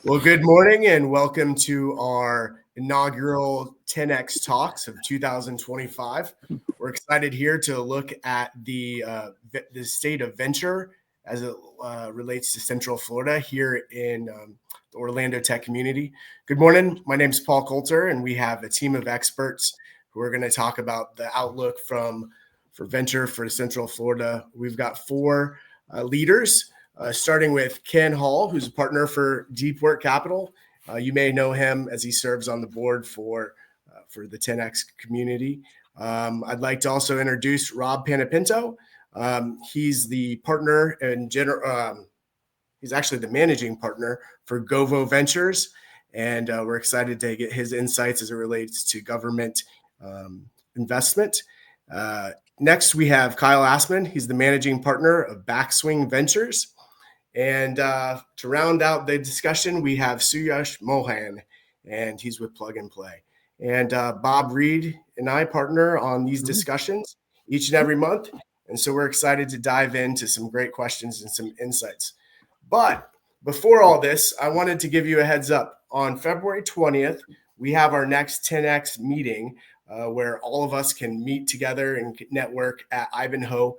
Well, good morning and welcome to our inaugural tenX Talks of 2025. We're excited here to look at the state of venture as it relates to Central Florida here in the Orlando tech community. Good morning. My name is Paul Coulter, and we have a team of experts who are going to talk about the outlook for venture for Central Florida. We've got four leaders. Starting with Ken Hall, who's a partner for Deep Work Capital. You may know him as he serves on the board for the tenX community. I'd like to also introduce Rob Panapinto. He's the partner and he's actually the managing partner for Govo Ventures, and we're excited to get his insights as it relates to government investment. Next, we have Kyle Assman. He's the managing partner of Backswing Ventures. And to round out the discussion, we have Suyash Mohan, and he's with Plug and Play. And Bob Reed and I partner on these discussions each and every month. And so we're excited to dive into some great questions and some insights. But before all this, I wanted to give you a heads up. On February 20th, we have our next tenX meeting where all of us can meet together and network at Ivanhoe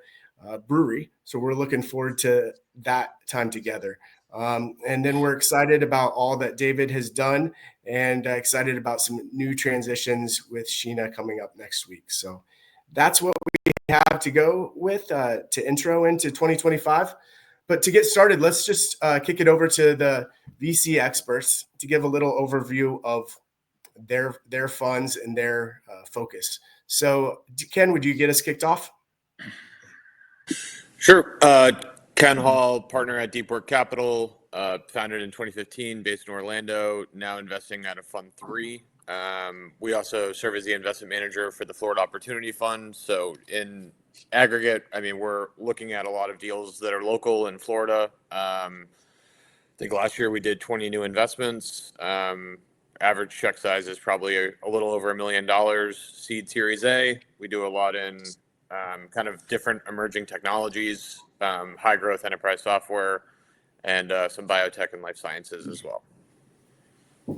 Brewery. So we're looking forward to that time together. And then we're excited about all that David has done and excited about some new transitions with Sheena coming up next week. So that's what we have to go with to intro into 2025. But to get started, let's just kick it over to the VC experts to give a little overview of their funds and their focus. So Ken, would you get us kicked off? Sure. Ken Hall, partner at Deep Work Capital, founded in 2015, based in Orlando, now investing out of Fund 3. We also serve as the investment manager for the Florida Opportunity Fund. So in aggregate, I mean, we're looking at a lot of deals that are local in Florida. I think last year we did 20 new investments. Average check size is probably a little over $1 million. Seed Series A. We do a lot in kind of different emerging technologies, high growth enterprise software, and some biotech and life sciences as well.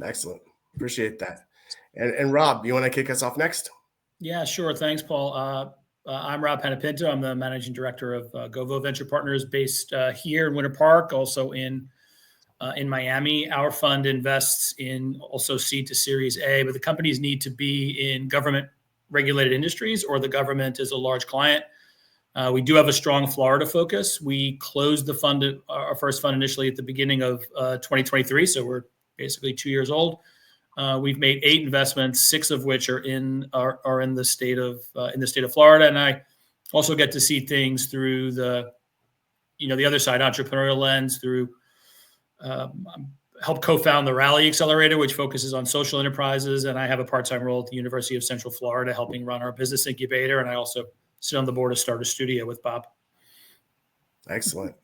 Excellent. Appreciate that. And Rob, you want to kick us off next? Yeah, sure. Thanks, Paul. I'm Rob Panapinto. I'm the managing director of Govo Venture Partners based here in Winter Park, also in Miami. Our fund invests in also seed to Series A, but the companies need to be in government regulated industries or the government is a large client. We do have a strong Florida focus. We closed the fund, our first fund initially at the beginning of 2023. So we're basically 2 years old. We've made 8 investments, 6 of which are in the state of Florida. And I also get to see things through the other side, entrepreneurial lens, through help co-found the Rally Accelerator, which focuses on social enterprises. And I have a part-time role at the University of Central Florida, helping run our business incubator. And I also sit on the board of Starter Studio with Bob. Excellent.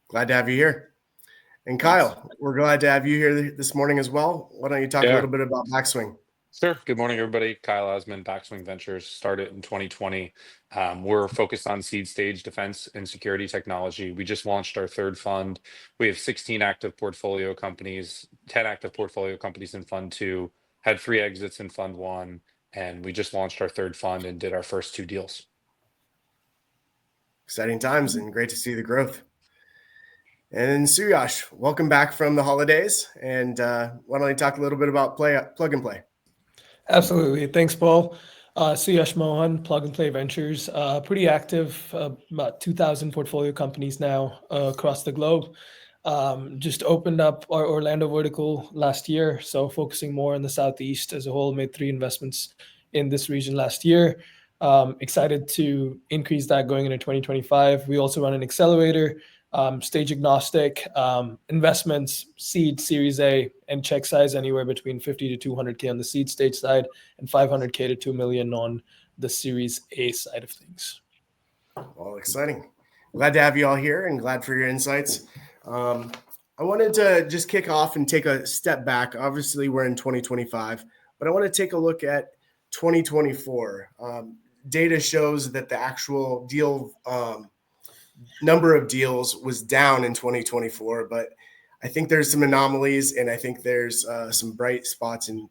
Glad to have you here. And Kyle, we're glad to have you here this morning as well. Why don't you talk a little bit about Backswing? Sure. Good morning, everybody. Kyle Assman, Backswing Ventures, started in 2020. We're focused on seed stage defense and security technology. We just launched our third fund. We have 16 active portfolio companies, 10 active portfolio companies in Fund 2, had 3 exits in Fund 1, and we just launched our third fund and did our first 2 deals. Exciting times and great to see the growth. And Suyash, welcome back from the holidays. And why don't you talk a little bit about Plug and Play? Absolutely. Thanks, Paul. Suyash Mohan, Plug and Play Ventures, pretty active, about 2,000 portfolio companies now across the globe. Just opened up our Orlando vertical last year, so focusing more on the Southeast as a whole, made 3 investments in this region last year. Excited to increase that going into 2025. We also run an accelerator, stage agnostic, investments, seed, Series A, and check size anywhere between 50 to 200K on the seed stage side and 500K to 2 million on the Series A side of things. Well, exciting. Glad to have you all here and glad for your insights. I wanted to just kick off and take a step back. Obviously, we're in 2025, but I want to take a look at 2024. Data shows that the actual deal number of deals was down in 2024, but I think there's some anomalies, and I think there's some bright spots in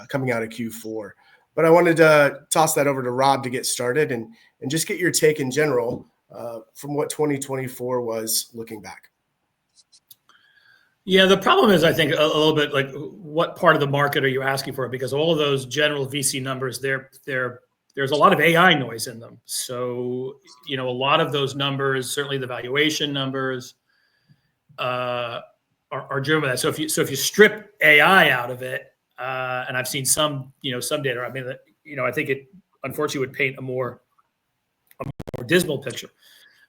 coming out of Q4. But I wanted to toss that over to Rob to get started and just get your take in general from what 2024 was looking back. Yeah, the problem is, I think, a little bit like what part of the market are you asking for? Because all of those general VC numbers, there's a lot of AI noise in them. So, a lot of those numbers, certainly the valuation numbers, are driven by that. So if you strip AI out of it, and I've seen some data. I mean, I think it unfortunately would paint a more dismal picture.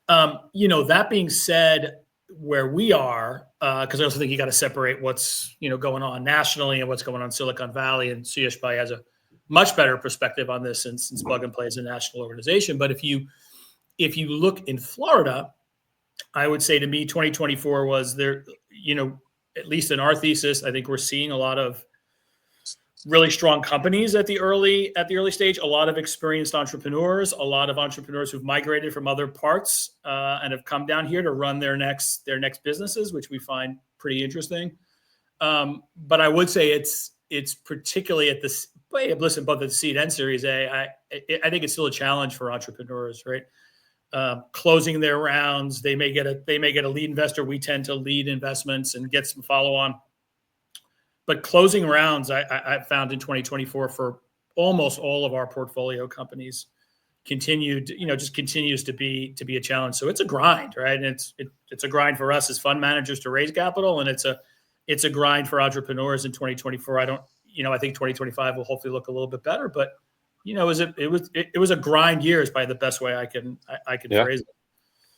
That being said, where we are, because I also think you got to separate what's going on nationally and what's going on in Silicon Valley, and Suyash Bhai has a much better perspective on this since Plug and Play is a national organization. But if you look in Florida, I would say to me, 2024 was there. At least in our thesis, I think we're seeing a lot of really strong companies at the early stage, a lot of experienced entrepreneurs, a lot of entrepreneurs who've migrated from other parts and have come down here to run their next businesses, which we find pretty interesting. But I would say it's particularly at this. Listen, both at the seed and Series A, I think it's still a challenge for entrepreneurs, right? Closing their rounds, they may get a lead investor. We tend to lead investments and get some follow on. But closing rounds, I found in 2024 for almost all of our portfolio companies continues to be a challenge. So it's a grind, right? And it's a grind for us as fund managers to raise capital, and it's a grind for entrepreneurs in 2024. I think 2025 will hopefully look a little bit better, but it was a grind year is probably the best way I can phrase it.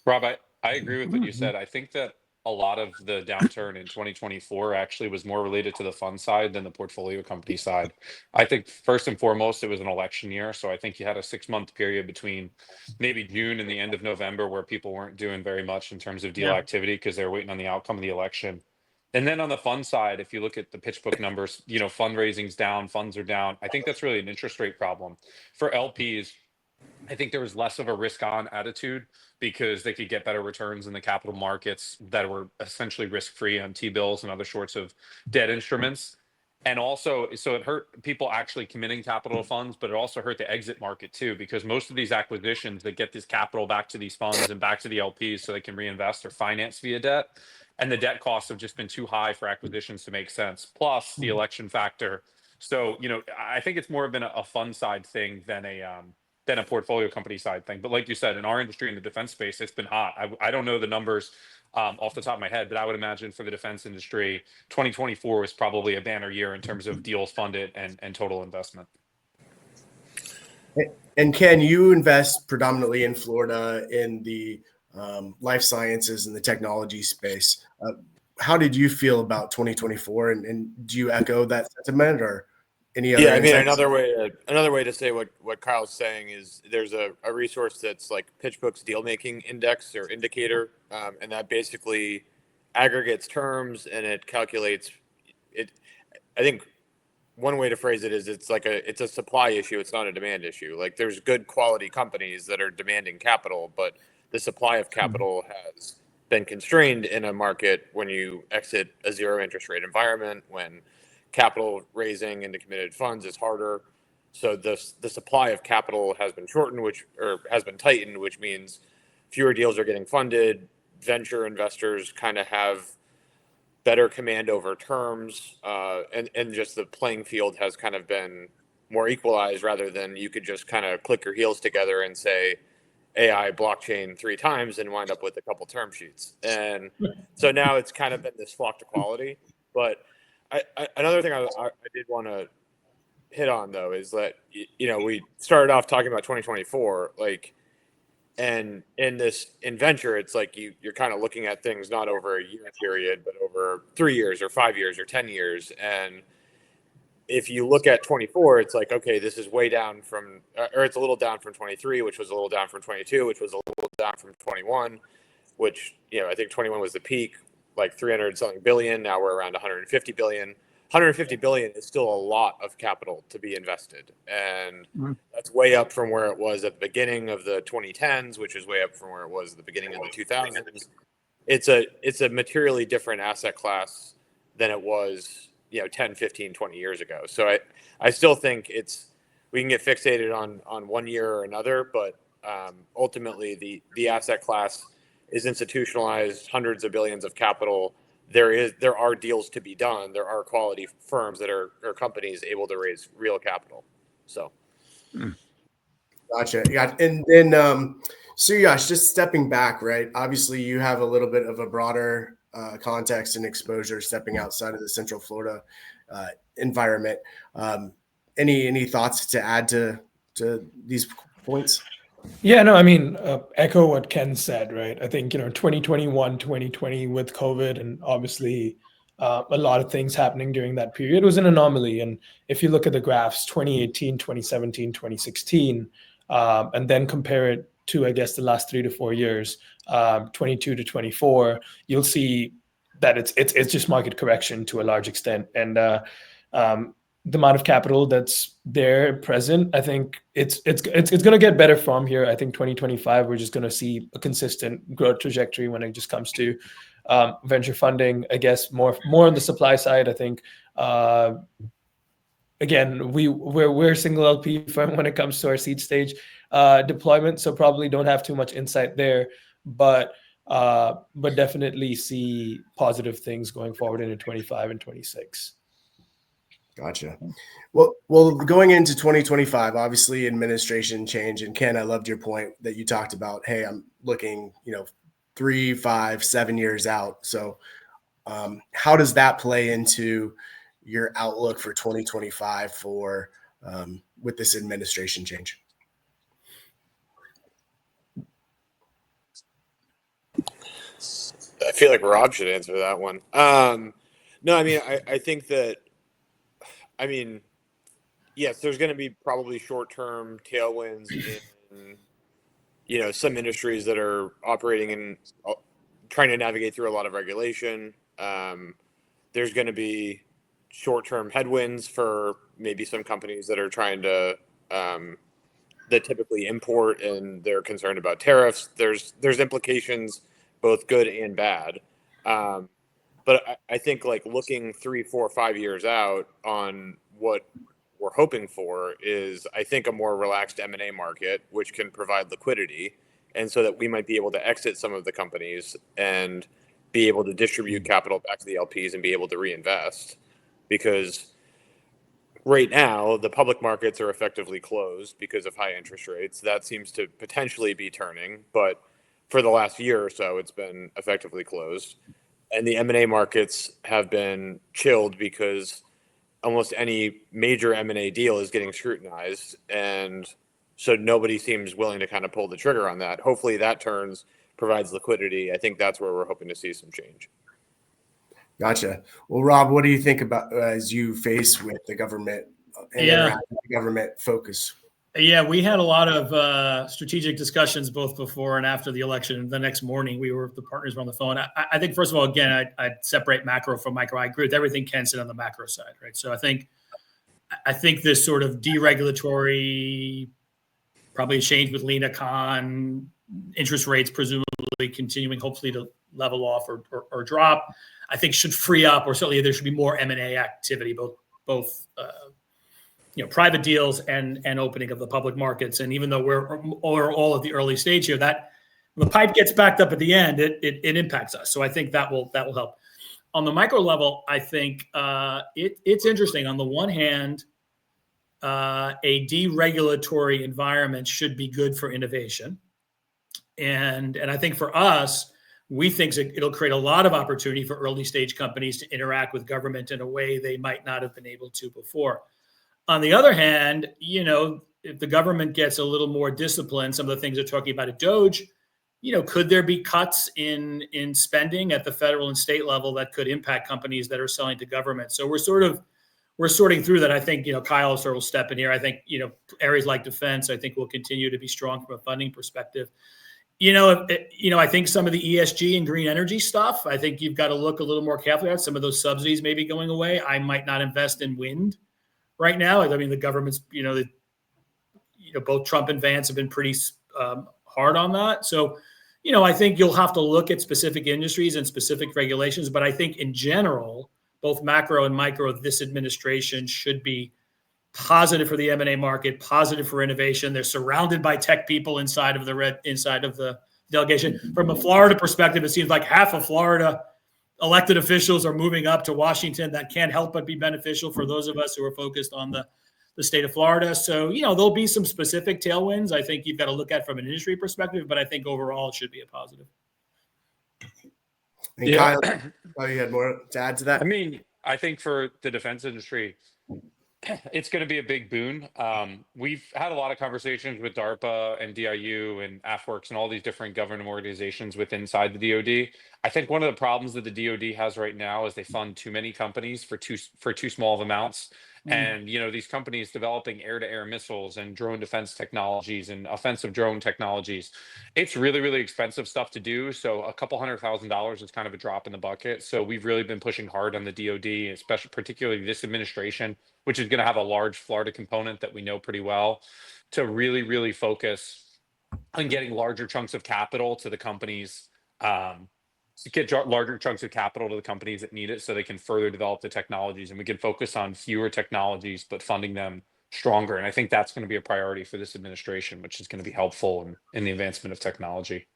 Rob, I agree with what you said. I think that a lot of the downturn in 2024 actually was more related to the fund side than the portfolio company side. I think first and foremost, it was an election year. So I think you had a 6-month period between maybe June and the end of November where people weren't doing very much in terms of deal activity because they were waiting on the outcome of the election. And then on the fund side, if you look at the pitch book numbers, fundraising's down, funds are down. I think that's really an interest rate problem. For LPs, I think there was less of a risk-on attitude because they could get better returns in the capital markets that were essentially risk-free on T-bills and other sorts of debt instruments. And also, so it hurt people actually committing capital to funds, but it also hurt the exit market too, because most of these acquisitions that get this capital back to these funds and back to the LPs so they can reinvest or finance via debt. And the debt costs have just been too high for acquisitions to make sense, plus the election factor. So, I think it's more been a fund side thing than a portfolio company side thing. But like you said, in our industry, in the defense space, it's been hot. I don't know the numbers off the top of my head, but I would imagine for the defense industry, 2024 was probably a banner year in terms of deals funded and total investment. And Ken, you invest predominantly in Florida in the life sciences and the technology space. How did you feel about 2024? And do you echo that sentiment or any other? Yeah, I mean, another way to say what Kyle's saying is there's a resource that's like PitchBook's deal making index or indicator, and that basically aggregates terms and it calculates it. I think one way to phrase it is it's a supply issue. It's not a demand issue. Like there's good quality companies that are demanding capital, but the supply of capital has been constrained in a market when you exit a zero interest rate environment, when capital raising into committed funds is harder. So the supply of capital has been shortened, has been tightened, which means fewer deals are getting funded. Venture investors kind of have better command over terms, and just the playing field has kind of been more equalized rather than you could just kind of click your heels together and say AI blockchain 3 times and wind up with a couple term sheets. And so now it's kind of been this flock to quality. But another thing I did want to hit on though is that we started off talking about 2024, and in venture it's like you're kind of looking at things not over a year period but over 3 years or 5 years or 10 years. And if you look at 24, it's like, okay, this is way down from, or it's a little down from 23, which was a little down from 22, which was a little down from 21, which, I think 21 was the peak, like 300 something billion. Now we're around 150 billion. 150 billion is still a lot of capital to be invested. And that's way up from where it was at the beginning of the 2010s, which is way up from where it was at the beginning of the 2000s. it's a materially different asset class than it was, 10, 15, 20 years ago. So I still think we can get fixated on 1 year or another, but ultimately the asset class is institutionalized, hundreds of billions of capital. There are deals to be done. There are quality firms or companies able to raise real capital. So. Gotcha. Yeah. And then, Suyash, just stepping back, right? Obviously, you have a little bit of a broader context and exposure stepping outside of the Central Florida environment. Any thoughts to add to these points? Yeah, no, I mean, echo what Ken said, right? I think, 2021, 2020 with COVID, and obviously a lot of things happening during that period was an anomaly. And if you look at the graphs, 2018, 2017, 2016, and then compare it to, I guess, the last 3 to 4 years, 22 to 24, you'll see that it's just market correction to a large extent. And the amount of capital that's there present, I think it's going to get better from here. I think 2025, we're just going to see a consistent growth trajectory when it just comes to venture funding. I guess more on the supply side. I think again, we're a single LP firm when it comes to our seed stage deployment, so probably don't have too much insight there, but definitely see positive things going forward into 25 and 26. Gotcha. Well, going into 2025, obviously administration change. And Ken, I loved your point that you talked about. Hey, I'm looking, 3, 5, 7 years out. So how does that play into your outlook for 2025 with this administration change? I feel like Rob should answer that one. No, I mean, I think that, yes, there's going to be probably short-term tailwinds in, some industries that are operating in trying to navigate through a lot of regulation. There's going to be short-term headwinds for maybe some companies that are trying to that typically import and they're concerned about tariffs. There's implications, both good and bad. But I think like looking 3, 4, 5 years out on what we're hoping for is, I think, a more relaxed M&A market, which can provide liquidity. And so that we might be able to exit some of the companies and be able to distribute capital back to the LPs and be able to reinvest. Because right now, the public markets are effectively closed because of high interest rates. That seems to potentially be turning, but for the last year or so, it's been effectively closed. And the M&A markets have been chilled because almost any major M&A deal is getting scrutinized. And so nobody seems willing to kind of pull the trigger on that. Hopefully that turns, provides liquidity. I think that's where we're hoping to see some change. Gotcha. Well, Rob, what do you think about as you face with the government and the government focus? Yeah, we had a lot of strategic discussions both before and after the election. The next morning, the partners were on the phone. I think, first of all, again, I'd separate macro from micro. I agree with everything Ken said on the macro side, right? So I think this sort of deregulatory, probably a change with Lena Khan, interest rates presumably continuing, hopefully to level off or drop, I think should free up, or certainly there should be more M&A activity, both private deals and opening of the public markets. And even though we're all at the early stage here, that when the pipe gets backed up at the end, it impacts us. So I think that will help. On the micro level, I think it's interesting. On the one hand, a deregulatory environment should be good for innovation. And I think for us, we think it'll create a lot of opportunity for early stage companies to interact with government in a way they might not have been able to before. On the other hand, if the government gets a little more disciplined, some of the things they're talking about at DOGE, could there be cuts in spending at the federal and state level that could impact companies that are selling to government? So we're sorting through that. I think, Kyle will step in here. I think, areas like defense, I think will continue to be strong from a funding perspective. I think some of the ESG and green energy stuff, I think you've got to look a little more carefully at some of those subsidies maybe going away. I might not invest in wind right now. I mean, the government's, both Trump and Vance have been pretty hard on that. So, I think you'll have to look at specific industries and specific regulations, but I think in general, both macro and micro, this administration should be positive for the M&A market, positive for innovation. They're surrounded by tech people inside of the delegation. From a Florida perspective, it seems like half of Florida elected officials are moving up to Washington. That can't help but be beneficial for those of us who are focused on the state of Florida. So, there'll be some specific tailwinds I think you've got to look at from an industry perspective, but I think overall it should be a positive. And yeah. Kyle, you had more to add to that? I mean, I think for the defense industry, it's going to be a big boon. We've had a lot of conversations with DARPA and DIU and AFWorks and all these different government organizations inside the DoD. I think one of the problems that the DoD has right now is they fund too many companies for too small of amounts. And, these companies developing air-to-air missiles and drone defense technologies and offensive drone technologies, it's really, really expensive stuff to do. So a couple $100,000 is kind of a drop in the bucket. So we've really been pushing hard on the DoD, especially particularly this administration, which is going to have a large Florida component that we know pretty well, to really, really focus on getting larger chunks of capital to the companies, to get larger chunks of capital to the companies that need it so they can further develop the technologies, and we can focus on fewer technologies, but funding them stronger. And I think that's going to be a priority for this administration, which is going to be helpful in the advancement of technology.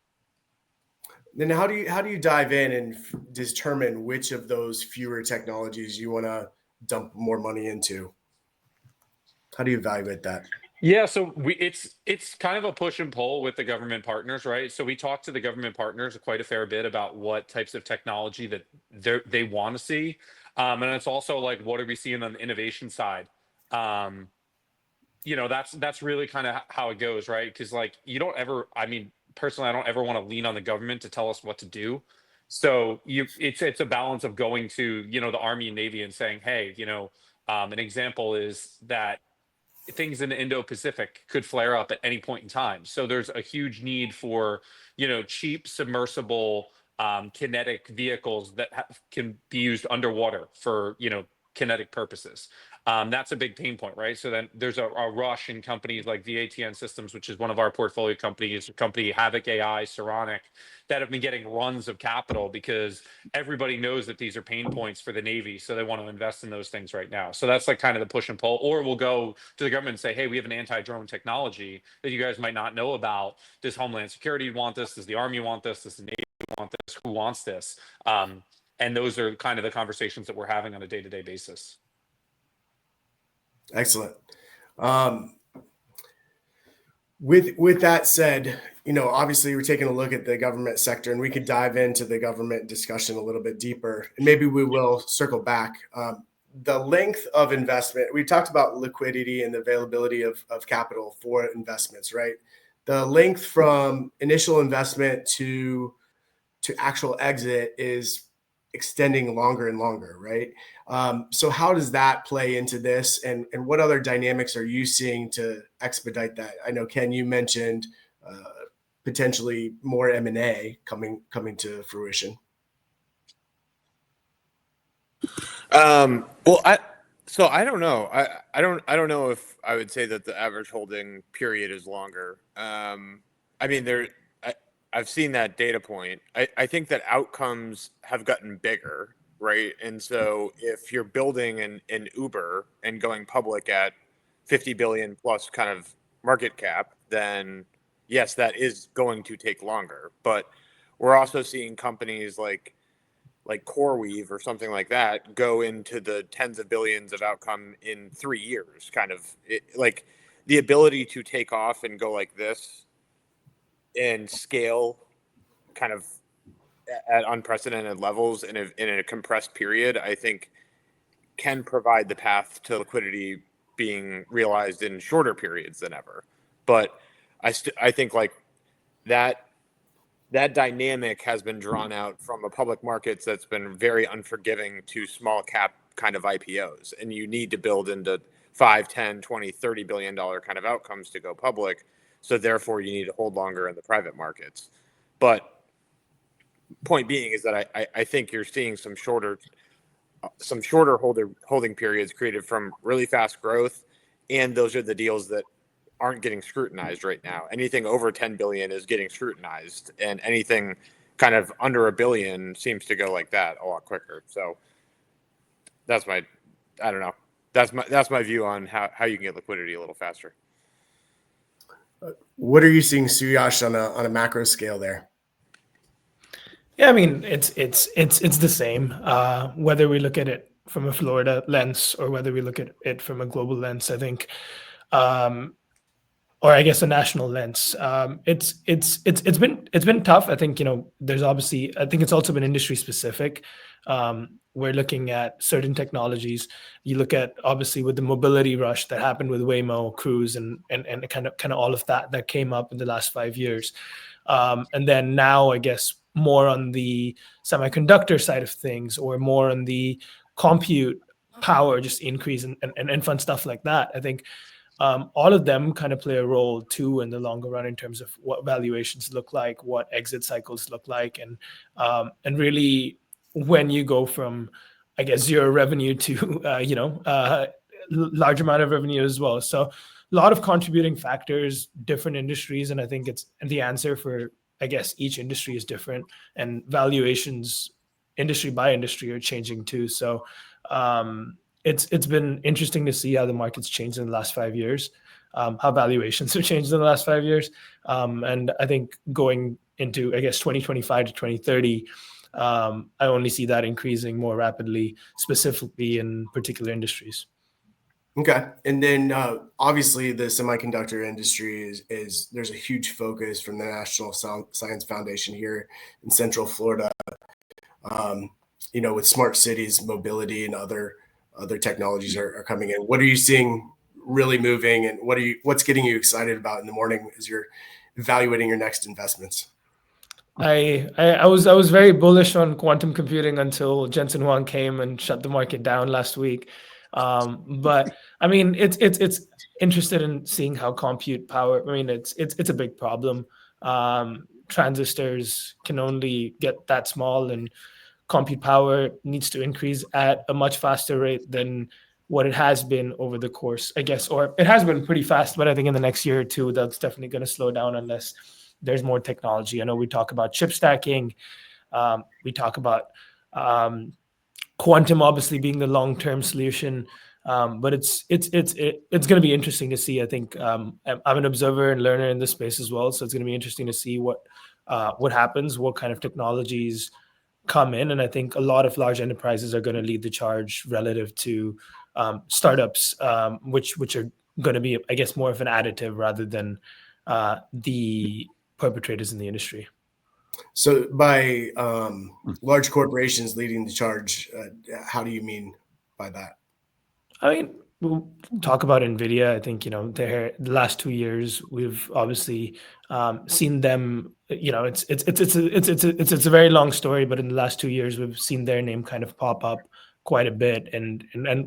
Then how do you dive in and determine which of those fewer technologies you want to dump more money into? How do you evaluate that? Yeah, so it's kind of a push and pull with the government partners, right? So we talk to the government partners quite a fair bit about what types of technology that they want to see, and it's also like, what are we seeing on the innovation side? That's really kind of how it goes, right? Because personally, I don't ever want to lean on the government to tell us what to do. So it's a balance of going to the Army and Navy and saying, hey, an example is that things in the Indo-Pacific could flare up at any point in time. So there's a huge need for, cheap submersible kinetic vehicles that can be used underwater for, kinetic purposes. That's a big pain point, right? So then there's a rush in companies like VATN Systems, which is one of our portfolio companies, company Havoc AI, Saronic, that have been getting runs of capital because everybody knows that these are pain points for the Navy. So they want to invest in those things right now. So that's like kind of the push and pull. Or we'll go to the government and say, hey, we have an anti-drone technology that you guys might not know about. Does Homeland Security want this? Does the Army want this? Does the Navy want this? Who wants this? And those are kind of the conversations that we're having on a day-to-day basis. Excellent. With that said, obviously we're taking a look at the government sector, and we could dive into the government discussion a little bit deeper, and maybe we will circle back. The length of investment, we talked about liquidity and the availability of capital for investments, right? The length from initial investment to actual exit is extending longer and longer, right? So how does that play into this, and what other dynamics are you seeing to expedite that? I know, Ken, you mentioned potentially more M&A coming to fruition. Well, I don't know. I don't know if I would say that the average holding period is longer. I've seen that data point. I think that outcomes have gotten bigger, right? And so if you're building an Uber and going public at 50 billion plus kind of market cap, then yes, that is going to take longer. But we're also seeing companies like CoreWeave or something like that go into the tens of billions of outcome in 3 years. Kind of like the ability to take off and go like this and scale kind of at unprecedented levels in a compressed period, I think can provide the path to liquidity being realized in shorter periods than ever. But I think like that dynamic has been drawn out from a public markets that's been very unforgiving to small cap kind of IPOs. And you need to build into 5, 10, 20, $30 billion kind of outcomes to go public. So therefore you need to hold longer in the private markets. But point being is that I think you're seeing some shorter holding periods created from really fast growth. And those are the deals that aren't getting scrutinized right now. Anything over 10 billion is getting scrutinized, and anything kind of under a billion seems to go like that a lot quicker. So that's my, I don't know. That's my view on how you can get liquidity a little faster. What are you seeing, Suyash, on a macro scale there? Yeah, I mean, it's the same. Whether we look at it from a Florida lens or whether we look at it from a global lens, I think, or I guess a national lens. It's been tough. I think, there's obviously, I think it's also been industry specific. We're looking at certain technologies. You look at, obviously, with the mobility rush that happened with Waymo, Cruise, and kind of all of that came up in the last 5 years. And then now, I guess, more on the semiconductor side of things, or more on the compute power, just increase and fun stuff like that. I think all of them kind of play a role too in the longer run in terms of what valuations look like, what exit cycles look like, and really when you go from, I guess, zero revenue to large amount of revenue as well. So a lot of contributing factors, different industries, and I think it's the answer for, I guess, each industry is different, and valuations industry by industry are changing too. So it's been interesting to see how the market's changed in the last 5 years, how valuations have changed in the last 5 years. And I think going into, I guess, 2025 to 2030, I only see that increasing more rapidly, specifically in particular industries. Okay. And then obviously the semiconductor industry is there's a huge focus from the National Science Foundation here in Central Florida, with smart cities, mobility, and other technologies are coming in. What are you seeing really moving, and what's getting you excited about in the morning as you're evaluating your next investments? I was very bullish on quantum computing until Jensen Huang came and shut the market down last week. But I mean, it's interested in seeing how compute power. I mean, it's a big problem. Transistors can only get that small, and compute power needs to increase at a much faster rate than what it has been over the course, I guess, or it has been pretty fast, but I think in the next year or two, that's definitely going to slow down unless there's more technology. I know we talk about chip stacking. We talk about quantum obviously being the long-term solution. But it's going to be interesting to see. I think I'm an observer and learner in this space as well. So it's going to be interesting to see what happens, what kind of technologies come in. And I think a lot of large enterprises are going to lead the charge relative to startups, which are going to be, I guess, more of an additive rather than the perpetrators in the industry. So by large corporations leading the charge, how do you mean by that? I mean, we'll talk about NVIDIA. I think, the last 2 years, we've obviously seen them, it's a very long story, but in the last 2 years, we've seen their name kind of pop up quite a bit. And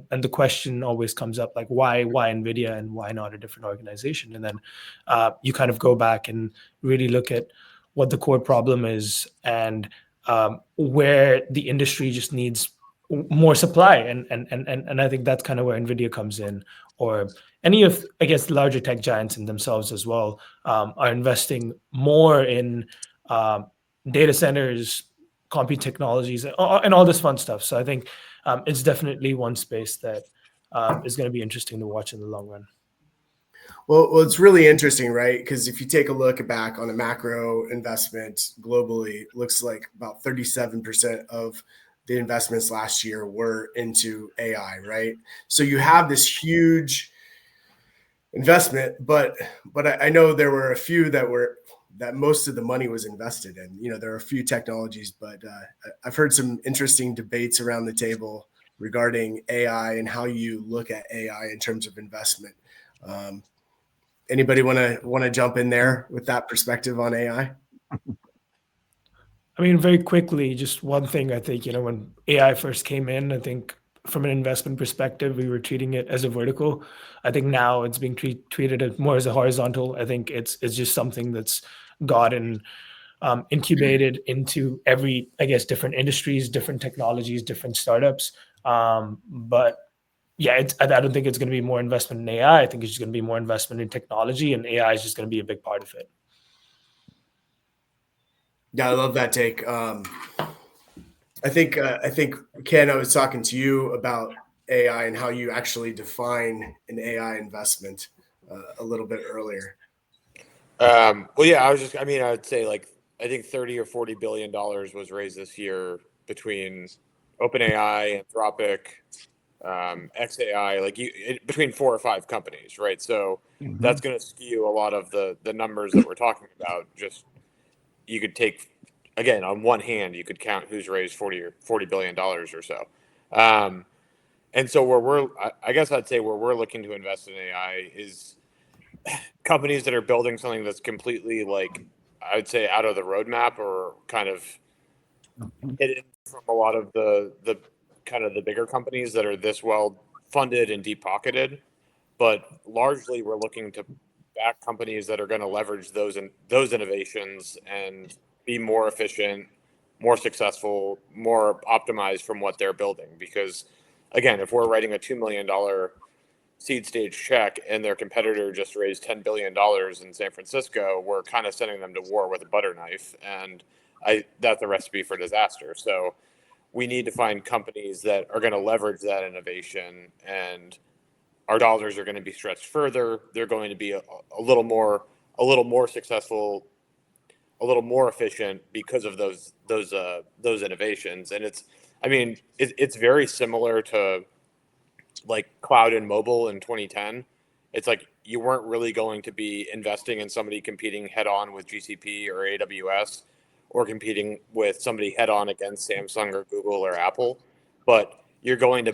the question always comes up, like, why NVIDIA and why not a different organization? And then you kind of go back and really look at what the core problem is and where the industry just needs more supply, and I think that's kind of where NVIDIA comes in, or any of, I guess, the larger tech giants in themselves as well are investing more in data centers, compute technologies, and all this fun stuff. So I think it's definitely one space that is going to be interesting to watch in the long run. Well, it's really interesting, right? Because if you take a look back on a macro investment globally, it looks like about 37% of the investments last year were into AI, right? So you have this huge investment, but I know there were a few that most of the money was invested in. There are a few technologies, but I've heard some interesting debates around the table regarding AI and how you look at AI in terms of investment. Anybody want to jump in there with that perspective on AI? I mean, very quickly, just one thing. I think, when AI first came in, I think from an investment perspective, we were treating it as a vertical. I think now it's being treated more as a horizontal. I think it's just something that's gotten incubated into every, I guess, different industries, different technologies, different startups. But yeah, I don't think it's going to be more investment in AI. I think it's just going to be more investment in technology, and AI is just going to be a big part of it. Yeah, I love that take. I think Ken, I was talking to you about AI and how you actually define an AI investment a little bit earlier. Well, yeah, I would say like I think 30 or 40 billion dollars was raised this year between OpenAI, Anthropic, XAI, between 4 or 5 companies, right? So that's going to skew a lot of the numbers that we're talking about. Just you could take again on one hand, you could count who's raised 40 billion dollars or so. And so I guess I'd say where we're looking to invest in AI is companies that are building something that's completely I would say out of the roadmap or kind of hidden from a lot of the kind of the bigger companies that are this well funded and deep pocketed. But largely, we're looking to back companies that are going to leverage those innovations and be more efficient, more successful, more optimized from what they're building. Because again, if we're writing a $2 million seed stage check and their competitor just raised $10 billion in San Francisco, we're kind of sending them to war with a butter knife. And that's a recipe for disaster. So we need to find companies that are going to leverage that innovation, and our dollars are going to be stretched further. They're going to be a little more successful, a little more efficient because of those innovations. And it's very similar to like cloud and mobile in 2010. It's like you weren't really going to be investing in somebody competing head on with GCP or AWS, or competing with somebody head on against Samsung or Google or Apple. But you're going to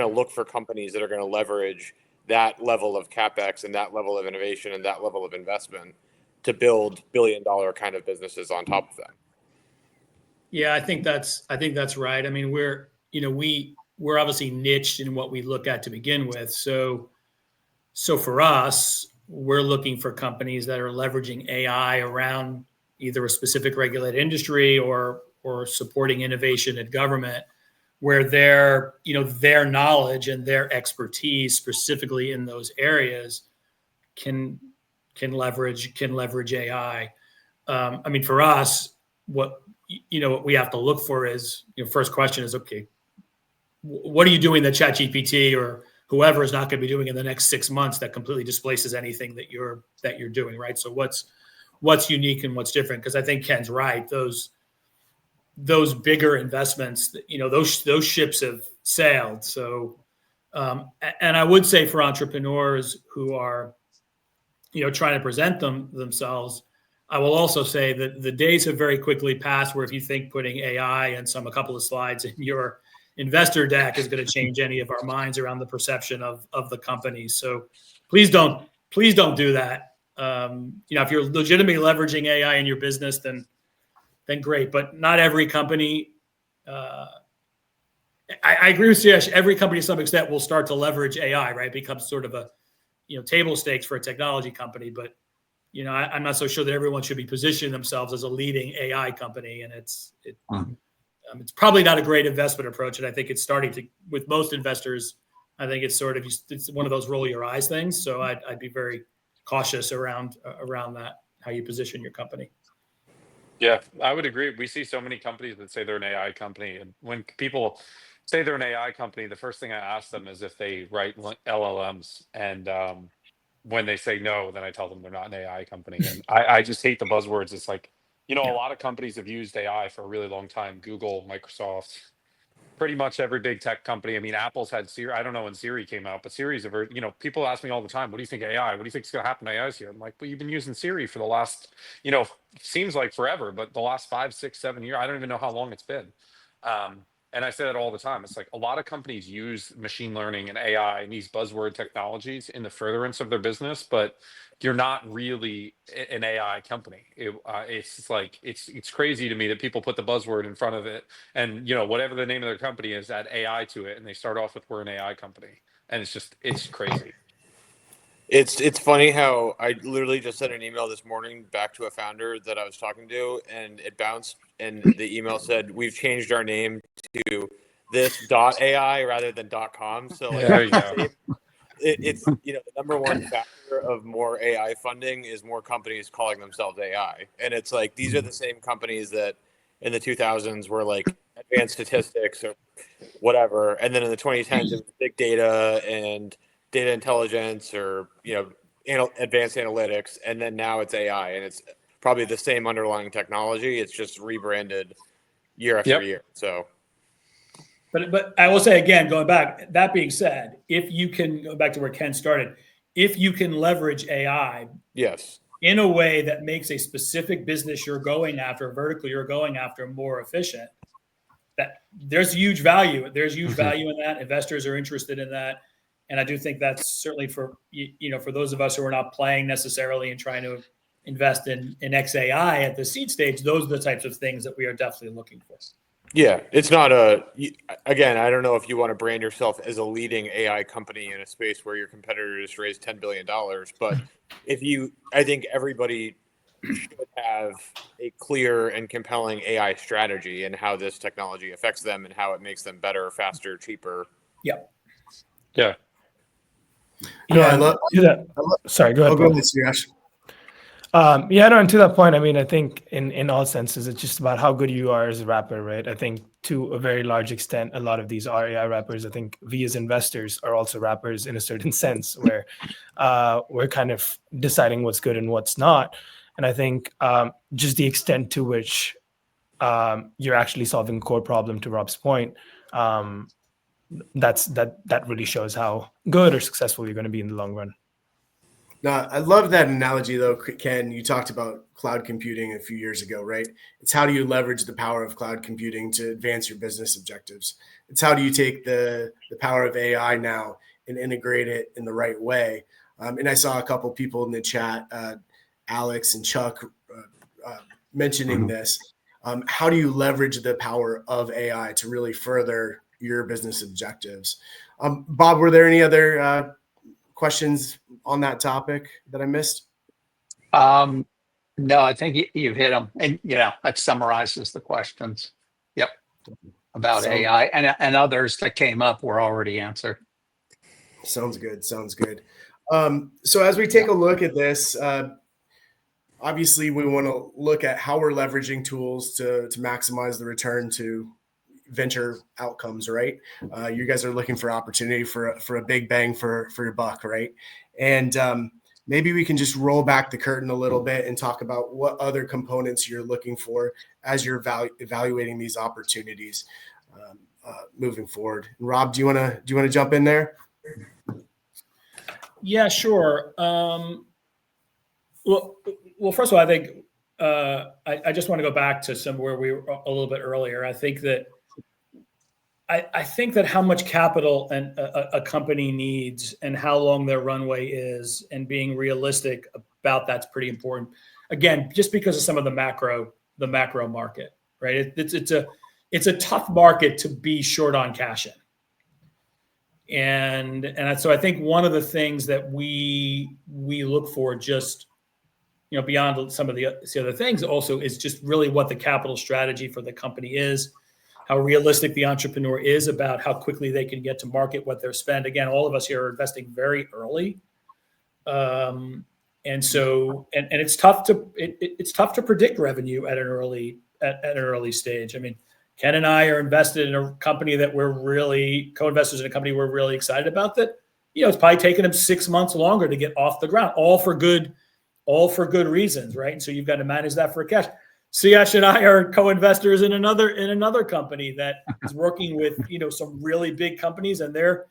look for companies that are going to leverage that level of CapEx and that level of innovation and that level of investment to build billion-dollar kind of businesses on top of that. Yeah, I think that's right. I mean, we're obviously niched in what we look at to begin with. So for us, we're looking for companies that are leveraging AI around either a specific regulated industry or supporting innovation in government, where their knowledge and their expertise specifically in those areas can leverage AI. I mean, for us, what we have to look for is, first question is, okay, what are you doing that ChatGPT or whoever is not going to be doing in the next 6 months that completely displaces anything that you're doing, right? So what's unique and what's different? Because I think Ken's right. Those bigger investments, those ships have sailed. So, and I would say for entrepreneurs who are, trying to present themselves, I will also say that the days have very quickly passed where if you think putting AI and a couple of slides in your investor deck is going to change any of our minds around the perception of the company. So please don't do that. If you're legitimately leveraging AI in your business, then great. But not every company. I agree with Suyash. Every company to some extent will start to leverage AI, right? It becomes sort of a table stakes for a technology company. But I'm not so sure that everyone should be positioning themselves as a leading AI company, and it's probably not a great investment approach. And I think it's starting to, with most investors, I think it's it's one of those roll your eyes things. So I'd be very cautious around that, how you position your company. Yeah, I would agree. We see so many companies that say they're an AI company, and when people say they're an AI company, the first thing I ask them is if they write LLMs. And when they say no, then I tell them they're not an AI company. And I just hate the buzzwords. It's like, a lot of companies have used AI for a really long time. Google, Microsoft, pretty much every big tech company. I mean, Apple's had Siri. I don't know when Siri came out, but Siri's people ask me all the time, what do you think AI? What do you think is going to happen to AI here? I'm like, well, you've been using Siri for the last, seems like forever, but the last 5, 6, 7 years, I don't even know how long it's been. And I say that all the time. It's like a lot of companies use machine learning and AI and these buzzword technologies in the furtherance of their business, but you're not really an AI company. It's like it's crazy to me that people put the buzzword in front of it, and whatever the name of their company is, add AI to it, and they start off with "we're an AI company," and it's crazy. It's funny how I literally just sent an email this morning back to a founder that I was talking to, and it bounced, and the email said, "We've changed our name to this dot AI rather than .com. So like There you go. it's the number one factor of more AI funding is more companies calling themselves AI, and it's like these are the same companies that in the 2000s were like advanced statistics or whatever, and then in the 2010s it was big data and data intelligence or advanced analytics, and then now it's AI, and it's probably the same underlying technology. It's just rebranded year after Yep. year. So. But I will say again, going back, that being said, if you can go back to where Ken started, if you can leverage AI Yes. in a way that makes a specific business you're going after, vertically you're going after, more efficient, that there's huge value. There's huge value in that. Investors are interested in that. And I do think that's certainly for those of us who are not playing necessarily and trying to invest in XAI at the seed stage, those are the types of things that we are definitely looking for. Yeah, it's not again, I don't know if you want to brand yourself as a leading AI company in a space where your competitor just raised $10 billion, but I think everybody should have a clear and compelling AI strategy and how this technology affects them and how it makes them better, faster, cheaper. Yeah. Yeah. No, Yeah, I love. Sorry, go ahead. Go ahead, Suyash. And to that point, I mean, I think in all senses, it's just about how good you are as a rapper, right? I think to a very large extent, a lot of these are AI rappers. I think we as investors are also rappers in a certain sense, where we're kind of deciding what's good and what's not. And I think just the extent to which you're actually solving a core problem, to Rob's point, that really shows how good or successful you're going to be in the long run. No, I love that analogy, though, Ken. You talked about cloud computing a few years ago, right? It's how do you leverage the power of cloud computing to advance your business objectives? It's how do you take the power of AI now and integrate it in the right way? And I saw a couple people in the chat, Alex and Chuck, mentioning this. How do you leverage the power of AI to really further your business objectives? Bob, were there any other questions on that topic that I missed? No, I think you've hit them, and that summarizes the questions. Yep, about AI and others that came up were already answered. Sounds good. So as we take a look at this, obviously we want to look at how we're leveraging tools to maximize the return to venture outcomes, right? You guys are looking for opportunity for a big bang for your buck, right? And maybe we can just roll back the curtain a little bit and talk about what other components you're looking for as you're evaluating these opportunities moving forward. Rob, do you want to jump in there? Yeah, sure. Well, first of all, I think I just want to go back to somewhere we were a little bit earlier. I think that how much capital a company needs and how long their runway is and being realistic about that's pretty important. Again, just because of some of the macro market, right? It's a tough market to be short on cash in. And so I think one of the things that we look for, just beyond some of the other things, also is just really what the capital strategy for the company is, how realistic the entrepreneur is about how quickly they can get to market, what their spend. Again, all of us here are investing very early, and it's tough to predict revenue at an early stage. I mean, Ken and I are invested in a company that we're really co-investors in a company we're really excited about. That it's probably taken them 6 months longer to get off the ground, all for good reasons, right? And so you've got to manage that for cash. Suyash and I are co-investors in another company that is working with some really big companies, and they're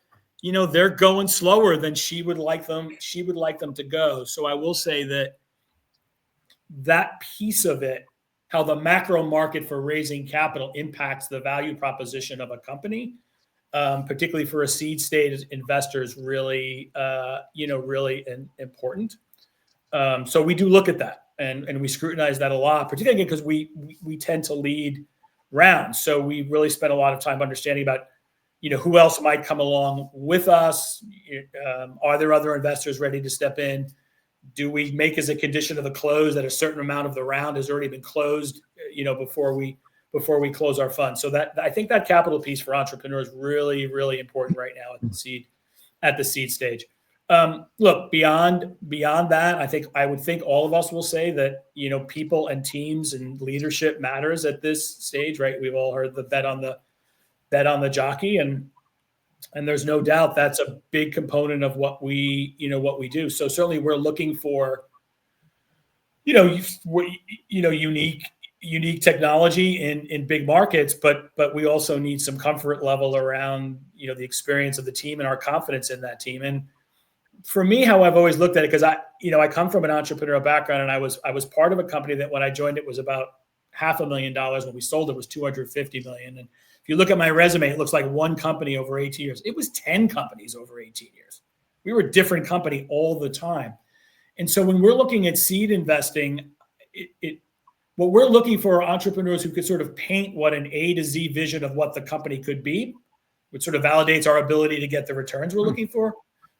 going slower than she would like them to go. So I will say that piece of it, how the macro market for raising capital impacts the value proposition of a company, particularly for a seed stage investor, is really important. So we do look at that. And we scrutinize that a lot, particularly because we tend to lead rounds. So we really spend a lot of time understanding about, who else might come along with us. Are there other investors ready to step in? Do we make as a condition of the close that a certain amount of the round has already been closed, before we before we close our fund. So that I think that capital piece for entrepreneurs is really, really important right now at the seed stage. Look, beyond that, I would think all of us will say that, people and teams and leadership matters at this stage, right? We've all heard the bet on the jockey, and there's no doubt that's a big component of what we do. So certainly we're looking for, unique technology in big markets, but we also need some comfort level around, the experience of the team and our confidence in that team. And for me, how I've always looked at it, because I come from an entrepreneurial background, and I was part of a company that when I joined it was about $500,000. When we sold it was $250 million. And if you look at my resume, it looks like one company over 18 years. It was 10 companies over 18 years. We were a different company all the time. And so when we're looking at seed investing, what we're looking for are entrepreneurs who could sort of paint what an A to Z vision of what the company could be, which sort of validates our ability to get the returns we're looking for.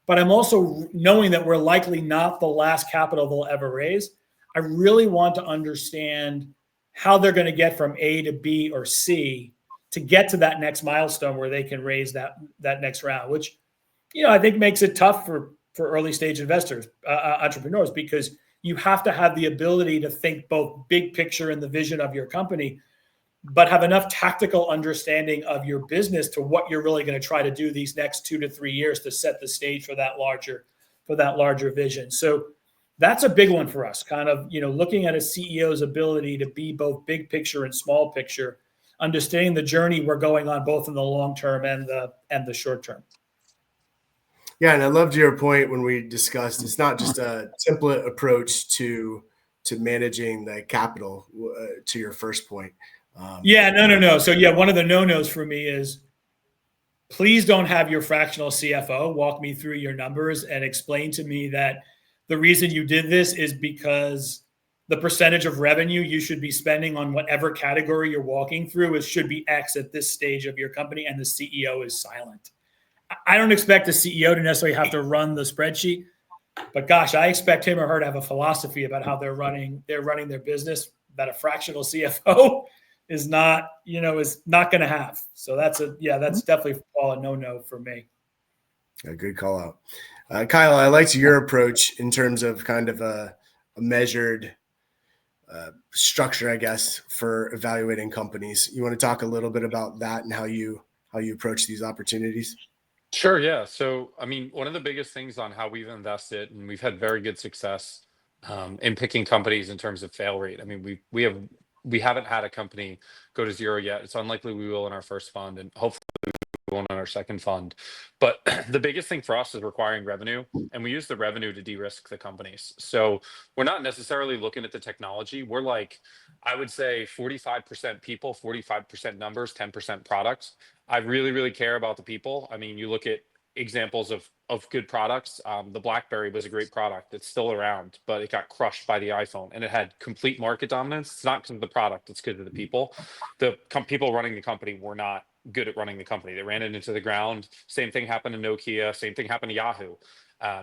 But I'm also knowing that we're likely not the last capital they'll ever raise. I really want to understand how they're going to get from A to B or C to get to that next milestone where they can raise that next round, which, I think makes it tough for early stage investors, entrepreneurs, because you have to have the ability to think both big picture and the vision of your company, but have enough tactical understanding of your business to what you're really going to try to do these next 2 to 3 years to set the stage for that larger vision. So that's a big one for us, kind of, looking at a CEO's ability to be both big picture and small picture, understanding the journey we're going on both in the long term and the short term. Yeah, and I loved your point when we discussed it's not just a template approach to managing the capital, to your first point. No. So one of the no-nos for me is, please don't have your fractional CFO walk me through your numbers and explain to me that the reason you did this is because the percentage of revenue you should be spending on whatever category you're walking through should be X at this stage of your company, and the CEO is silent. I don't expect the CEO to necessarily have to run the spreadsheet, but gosh, I expect him or her to have a philosophy about how they're running their business that a fractional CFO is not going to have. So that's definitely, Paul, a no for me. A good call out. Kyle, I liked your approach in terms of kind of a measured structure, I guess, for evaluating companies. You want to talk a little bit about that and how you approach these opportunities? Sure, yeah. So, I mean, one of the biggest things on how we've invested, and we've had very good success in picking companies in terms of fail rate. I mean, we haven't had a company go to zero yet. It's unlikely we will in our first fund, and hopefully we won't on our second fund. But the biggest thing for us is requiring revenue, and we use the revenue to de-risk the companies. So we're not necessarily looking at the technology. We're like, I would say 45% people, 45% numbers, 10% products. I really, really care about the people. I mean, you look at examples of good products. The BlackBerry was a great product. It's still around, but it got crushed by the iPhone, and it had complete market dominance. It's not because of the product; it's because of the people. The people running the company were not good at running the company. They ran it into the ground. Same thing happened to Nokia. Same thing happened to Yahoo.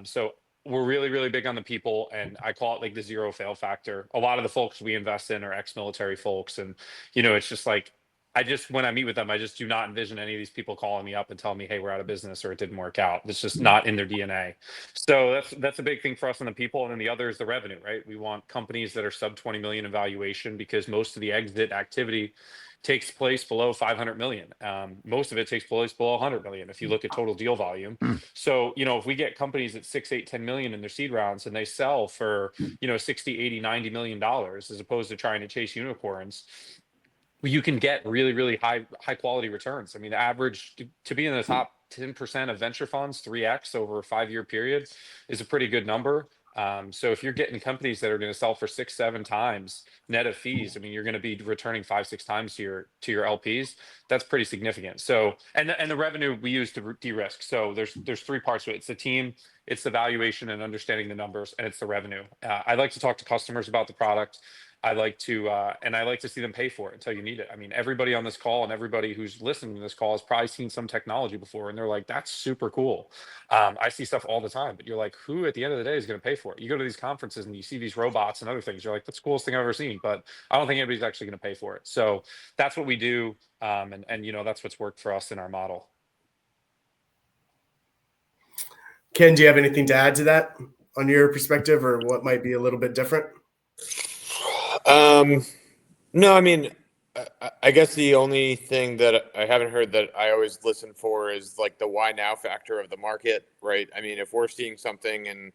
So we're really, really big on the people, and I call it like the zero fail factor. A lot of the folks we invest in are ex-military folks, and it's just like, when I meet with them, I just do not envision any of these people calling me up and telling me, hey, we're out of business or it didn't work out. It's just not in their DNA. So that's a big thing for us on the people. And then the other is the revenue, right? We want companies that are sub 20 million in valuation, because most of the exit activity takes place below 500 million. Most of it takes place below 100 million if you look at total deal volume. So, if we get companies at 6, 8, 10 million in their seed rounds and they sell for, 60, 80, 90 million dollars, as opposed to trying to chase unicorns, you can get really, really high quality returns. I mean, the average to be in the top 10% of venture funds, 3x over a 5-year period, is a pretty good number. So if you're getting companies that are going to sell for 6, 7 times net of fees, I mean, you're going to be returning 5, 6 times to your LPs. That's pretty significant. So, and the revenue we use to de-risk. So there's 3 parts to it. It's the team, it's the valuation and understanding the numbers, and it's the revenue. I like to talk to customers about the product. I like to see them pay for it until you need it. I mean, everybody on this call and everybody who's listening to this call has probably seen some technology before, and they're like, "That's super cool." I see stuff all the time, but you're like, who at the end of the day is going to pay for it? You go to these conferences and you see these robots and other things. You're like, that's the coolest thing I've ever seen, but I don't think anybody's actually going to pay for it. So that's what we do, and that's what's worked for us in our model. Ken, do you have anything to add to that on your perspective, or what might be a little bit different? No, I mean, I guess the only thing that I haven't heard that I always listen for is like the why now factor of the market, right? I mean, if we're seeing something and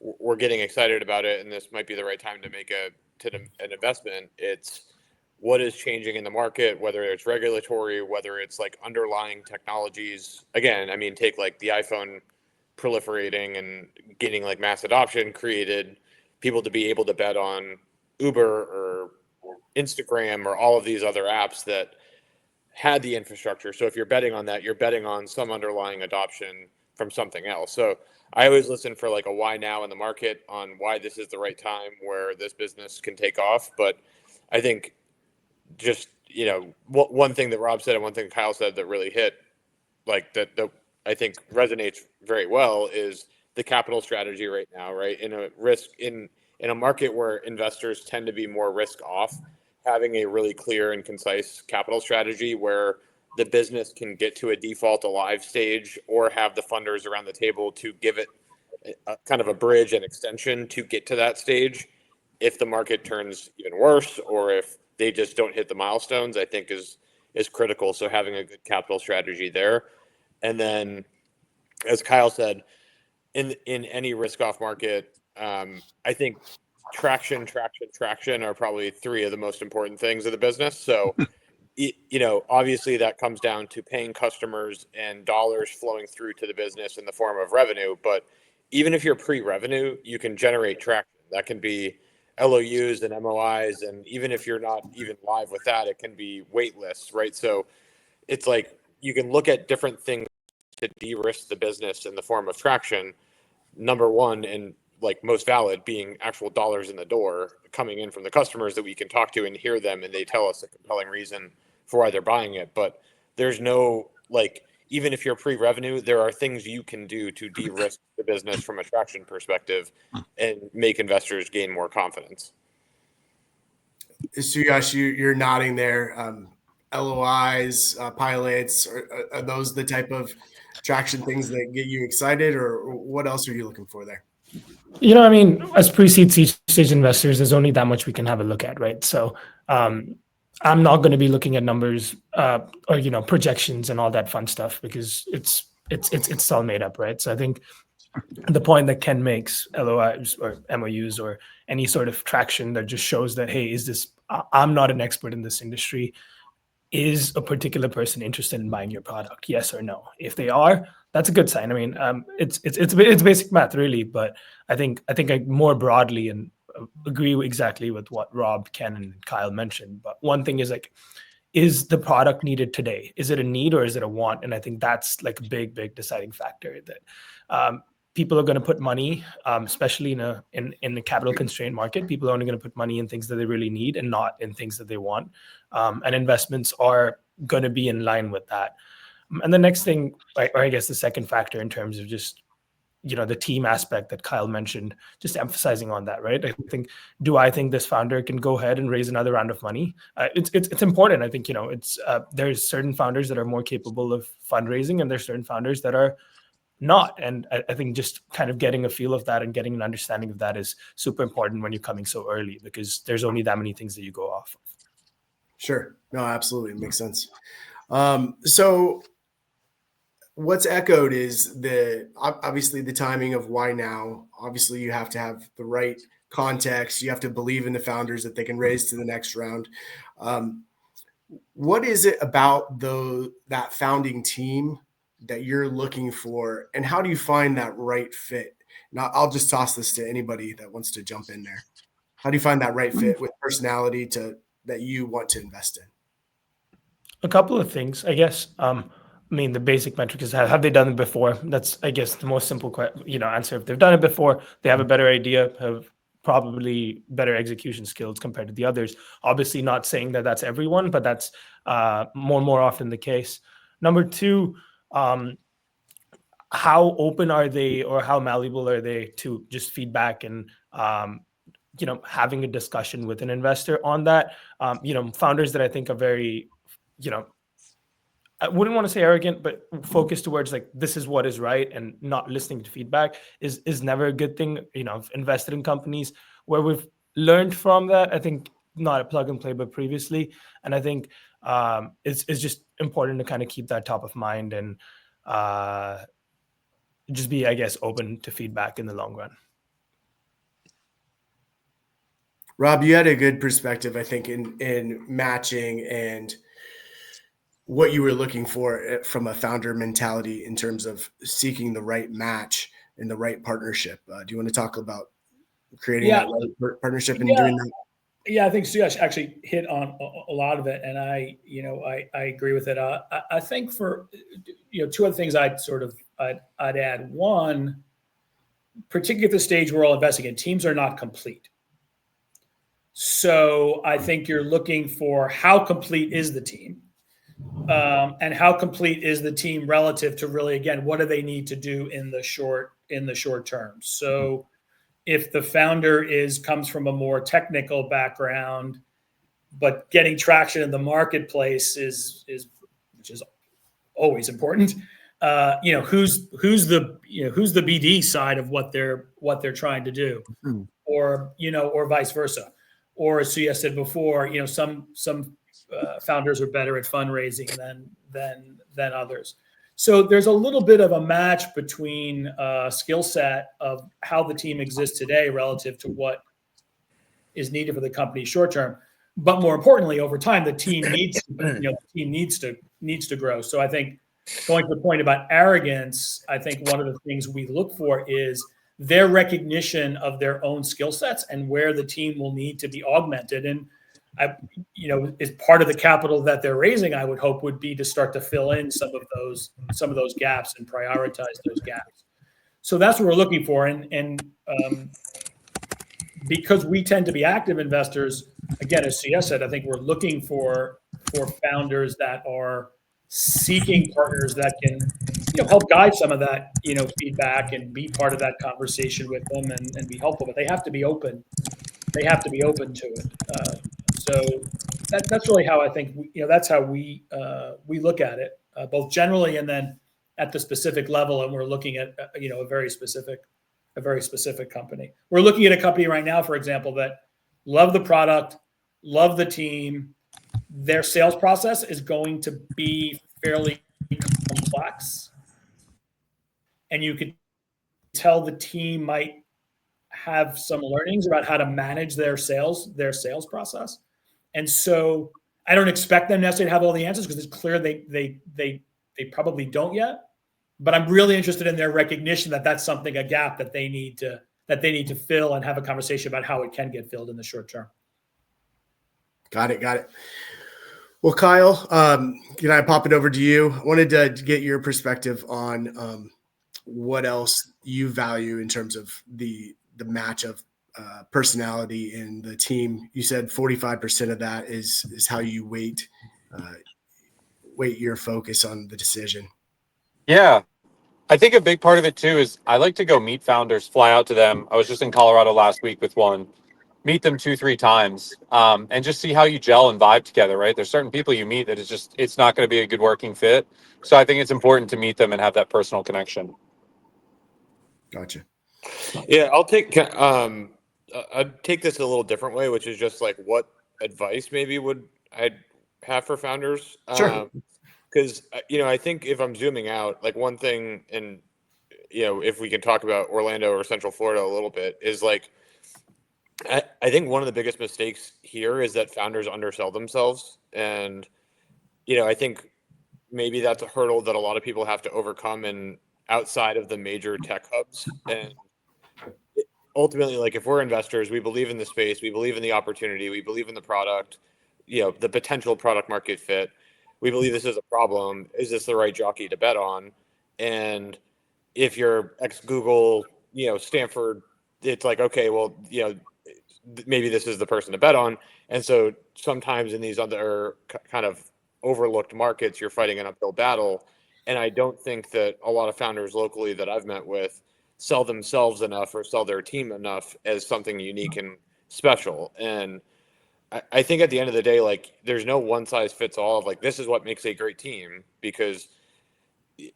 we're getting excited about it, and this might be the right time to make an investment, it's what is changing in the market, whether it's regulatory, whether it's like underlying technologies. Again, I mean, take like the iPhone proliferating and getting like mass adoption created people to be able to bet on Uber or Instagram or all of these other apps that had the infrastructure. So if you're betting on that, you're betting on some underlying adoption from something else. So I always listen for like a why now in the market on why this is the right time where this business can take off. But I think just, one thing that Rob said and one thing Kyle said that really hit like that I think resonates very well is the capital strategy right now, right? In a market where investors tend to be more risk off, having a really clear and concise capital strategy where the business can get to a default alive stage or have the funders around the table to give it kind of a bridge and extension to get to that stage if the market turns even worse or if they just don't hit the milestones, I think is critical. So having a good capital strategy there. And then, as Kyle said, in any risk-off market, I think traction are probably three of the most important things of the business. So, obviously that comes down to paying customers and dollars flowing through to the business in the form of revenue. But even if you're pre-revenue, you can generate traction. That can be LOUs and MOIs, and even if you're not even live with that, it can be wait lists, right? So it's like you can look at different things to de-risk the business in the form of traction. Number one, and like most valid, being actual dollars in the door coming in from the customers that we can talk to and hear them and they tell us a compelling reason for why they're buying it. But there's no, like, even if you're pre-revenue, there are things you can do to de-risk the business from a traction perspective and make investors gain more confidence. Suyash, you're nodding there. LOIs, pilots, are those the type of traction things that get you excited, or what else are you looking for there? I mean, as pre-seed stage investors, there's only that much we can have a look at, right? So I'm not going to be looking at numbers or projections and all that fun stuff because it's all made up, right? So I think the point that Ken makes, LOIs or MOUs or any sort of traction that just shows that, hey, I'm not an expert in this industry. Is a particular person interested in buying your product? Yes or no? If they are, that's a good sign. I mean, it's basic math, really. But I think I more broadly and agree exactly with what Rob, Ken, and Kyle mentioned. But one thing is like, is the product needed today? Is it a need or is it a want? And I think that's like a big deciding factor that people are going to put money, especially in the capital constrained market. People are only going to put money in things that they really need and not in things that they want. And investments are going to be in line with that. And the next thing, or I guess the second factor in terms of just, the team aspect that Kyle mentioned, just emphasizing on that, right? Do I think this founder can go ahead and raise another round of money? It's important. I think, there's certain founders that are more capable of fundraising and there's certain founders that are not. And I think just kind of getting a feel of that and getting an understanding of that is super important when you're coming so early because there's only that many things that you go off of. Sure. No, absolutely. It makes sense. So what's echoed is obviously the timing of why now. Obviously you have to have the right context. You have to believe in the founders that they can raise to the next round. What is it about that founding team that you're looking for, and how do you find that right fit? Now, I'll just toss this to anybody that wants to jump in there. How do you find that right fit with personality that you want to invest in? A couple of things, I guess. I mean, the basic metric is have they done it before? That's, I guess, the most simple answer. If they've done it before, they have a better idea of probably better execution skills compared to the others. Obviously, not saying that that's everyone, but that's more and more often the case. Number two, how open are they, or how malleable are they to just feedback and having a discussion with an investor on that? Founders that I think are very, I wouldn't want to say arrogant, but focused towards like, this is what is right, and not listening to feedback is never a good thing. I've invested in companies where we've learned from that. I think not a plug and play, but previously. And I think it's just important to kind of keep that top of mind and just be, I guess, open to feedback in the long run. Rob, you had a good perspective, I think, in matching and what you were looking for from a founder mentality in terms of seeking the right match and the right partnership. Do you want to talk about creating that right partnership and doing that? Yeah, I think Suyash actually hit on a lot of it, and I agree with it. I think for two other things I'd add. One, particularly at the stage we're all investing in, teams are not complete. So I think you're looking for how complete is the team, and how complete is the team relative to really, again, what do they need to do in the short term. So if the founder comes from a more technical background, but getting traction in the marketplace which is always important. Who's the BD side of what they're trying to do, or vice versa, or as Suya said before, some founders are better at fundraising than others. So there's a little bit of a match between skill set of how the team exists today relative to what is needed for the company short term, but more importantly, over time, the team needs to grow. So I think, going to the point about arrogance, I think one of the things we look for is their recognition of their own skill sets and where the team will need to be augmented. And is part of the capital that they're raising, I would hope, would be to start to fill in some of those gaps and prioritize those gaps. So that's what we're looking for. And because we tend to be active investors, again, as CS said, I think we're looking for founders that are seeking partners that can help guide some of that feedback and be part of that conversation with them and be helpful. But they have to be open. They have to be open to it. So that's really how I think that's how we look at it, both generally and then at the specific level. And we're looking at a very specific company. We're looking at a company right now, for example, that love the product, love the team. Their sales process is going to be fairly complex, and you could tell the team might have some learnings about how to manage their sales process. And so I don't expect them necessarily to have all the answers, because it's clear they probably don't yet. But I'm really interested in their recognition that that's a gap that they need to fill, and have a conversation about how it can get filled in the short term. Got it. Well, Kyle, can I pop it over to you? I wanted to get your perspective on what else you value in terms of the match of personality in the team. You said 45% of that is how you weight your focus on the decision. Yeah. I think a big part of it too is I like to go meet founders, fly out to them. I was just in Colorado last week with one, meet them 2-3 times, and just see how you gel and vibe together, right? There's certain people you meet that it's not going to be a good working fit. So I think it's important to meet them and have that personal connection. Gotcha. Yeah, I'd take this a little different way, which is just like, what advice maybe would I have for founders? Sure. Because I think if I'm zooming out, like one thing, and if we can talk about Orlando or Central Florida a little bit, is like, I think one of the biggest mistakes here is that founders undersell themselves. And, I think maybe that's a hurdle that a lot of people have to overcome and outside of the major tech hubs. And ultimately, like, if we're investors, we believe in the space, we believe in the opportunity, we believe in the product, the potential product market fit. We believe this is a problem. Is this the right jockey to bet on? And if you're ex-Google, Stanford, it's like, okay, well, maybe this is the person to bet on. And so sometimes in these other kind of overlooked markets, you're fighting an uphill battle. And I don't think that a lot of founders locally that I've met with sell themselves enough or sell their team enough as something unique and special. And I think at the end of the day, like, there's no one size fits all of like, this is what makes a great team, because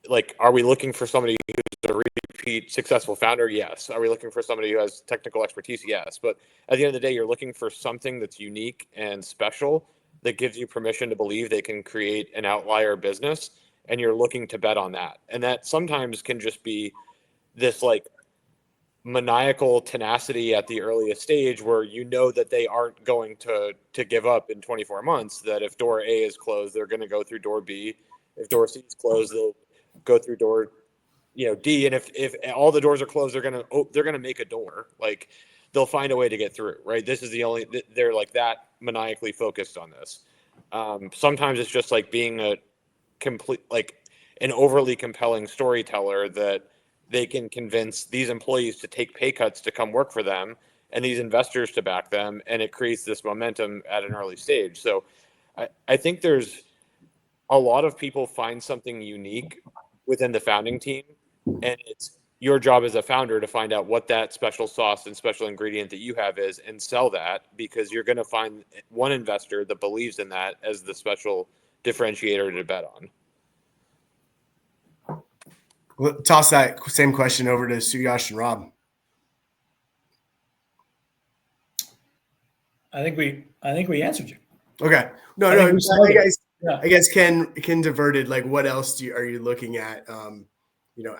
like, are we looking for somebody who's a repeat successful founder? Yes. Are we looking for somebody who has technical expertise? Yes. But at the end of the day, you're looking for something that's unique and special that gives you permission to believe they can create an outlier business, and you're looking to bet on that. And that sometimes can just be this like maniacal tenacity at the earliest stage where you know that they aren't going to give up in 24 months, that if door A is closed, they're going to go through door B. If door C is closed, they'll go through door D. And if all the doors are closed, they're going to make a door. Like, they'll find a way to get through, right? This is they're like that maniacally focused on this. Sometimes it's just like being an overly compelling storyteller that they can convince these employees to take pay cuts to come work for them, and these investors to back them, and it creates this momentum at an early stage. So I think there's a lot of people find something unique within the founding team, and it's your job as a founder to find out what that special sauce and special ingredient that you have is, and sell that, because you're going to find one investor that believes in that as the special differentiator to bet on. We'll toss that same question over to Suyash and Rob. I think we answered you. Okay. No. I guess Ken diverted. Like, what else are you looking at?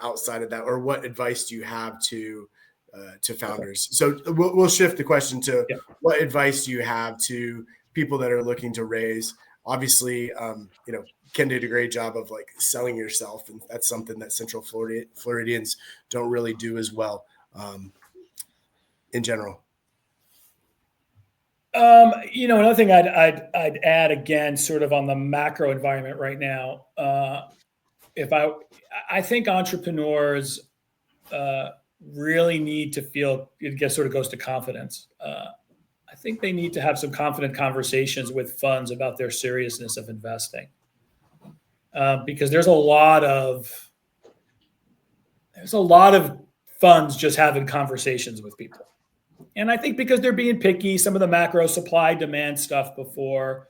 Outside of that, or what advice do you have to founders? So we'll shift the question to what advice do you have to people that are looking to raise? Obviously, Ken did a great job of like selling yourself, and that's something that Central Floridians don't really do as well in general. Another thing I'd add, again, sort of on the macro environment right now. I think entrepreneurs really need to feel, it sort of goes to confidence. I think they need to have some confident conversations with funds about their seriousness of investing, because there's a lot of funds just having conversations with people. And I think because they're being picky, some of the macro supply demand stuff before,